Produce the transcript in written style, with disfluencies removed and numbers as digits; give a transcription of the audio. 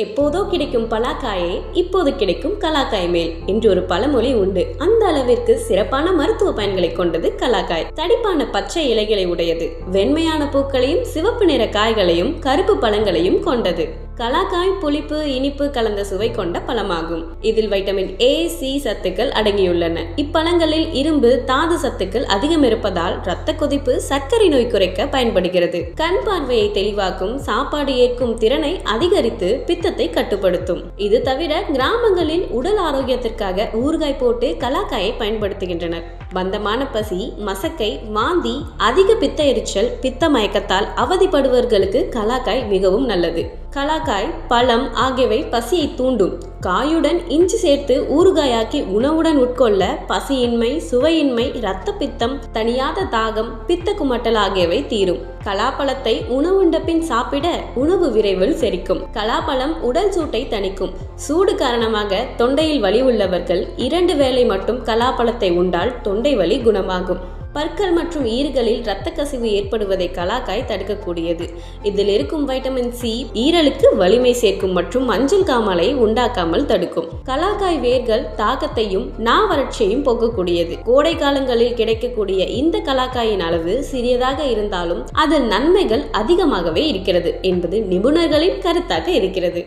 எப்போதோ கிடைக்கும் பலாக்காயே இப்போது கிடைக்கும் கலாக்காய் மேல் என்று ஒரு பழமொழி உண்டு. அந்த அளவிற்கு சிறப்பான மருத்துவ பயன்களை கொண்டது கலாக்காய். தடிப்பான பச்சை இலைகளை உடையது. வெண்மையான பூக்களையும் சிவப்பு நிற காய்களையும் கருப்பு பழங்களையும் கொண்டது. கலாக்காய் புளிப்பு இனிப்பு கலந்த சுவை கொண்ட பழமாகும். இதில் வைட்டமின் ஏ, சி சத்துக்கள் அடங்கியுள்ளன. இப்பழங்களில் இரும்பு, தாது சத்துக்கள் அதிகம் இருப்பதால் இரத்த கொதிப்பு, சர்க்கரை நோய் குறைக்க பயன்படுகிறது. கண் பார்வையை தெளிவாக்கும், சாப்பாடு ஏற்கும் திறனை அதிகரித்து பித்தத்தை கட்டுப்படுத்தும். இது தவிர கிராமங்களில் உடல் ஆரோக்கியத்திற்காக ஊறுகாய் போட்டு கலாக்காயை பயன்படுத்துகின்றனர். பந்தமான பசி, மசக்கை, வாந்தி, அதிக பித்த எரிச்சல், பித்த மயக்கத்தால் அவதிப்படுபவர்களுக்கு கலாக்காய் மிகவும் நல்லது. கலாக்காய், பழம் ஆகியவை பசியை தூண்டும். காயுடன் இஞ்சி சேர்த்து ஊறுகாயாக்கி உணவுடன் உட்கொள்ள பசியின்மை, சுவையின்மை, இரத்த பித்தம், தணியாத தாகம், பித்த குமட்டல் ஆகியவை தீரும். கலாப்பழத்தை உணவுண்ட பின் சாப்பிட உணவு விரைவில் செரிக்கும். கலாப்பழம் உடல் சூட்டை தணிக்கும். சூடு காரணமாக தொண்டையில் வலி உள்ளவர்கள் 2 வேளை மட்டும் கலாப்பழத்தை உண்டால் தொண்டை வலி குணமாகும். பற்கள் மற்றும் ஈறுகளில் இரத்த கசிவு ஏற்படுவதை கலாக்காய் தடுக்கக்கூடியது. இதில் இருக்கும் வைட்டமின் சி ஈரலுக்கு வலிமை சேர்க்கும் மற்றும் மஞ்சள் காமாலை உண்டாக்காமல் தடுக்கும். கலாக்காய் வேர்கள் தாகத்தையும் நாவறட்சியையும் போக்கக்கூடியது. கோடை காலங்களில் கிடைக்கக்கூடிய இந்த கலாக்காயின் அளவு சிறியதாக இருந்தாலும் அதில் நன்மைகள் அதிகமாகவே இருக்கிறது என்பது நிபுணர்களின் கருத்தாக இருக்கிறது.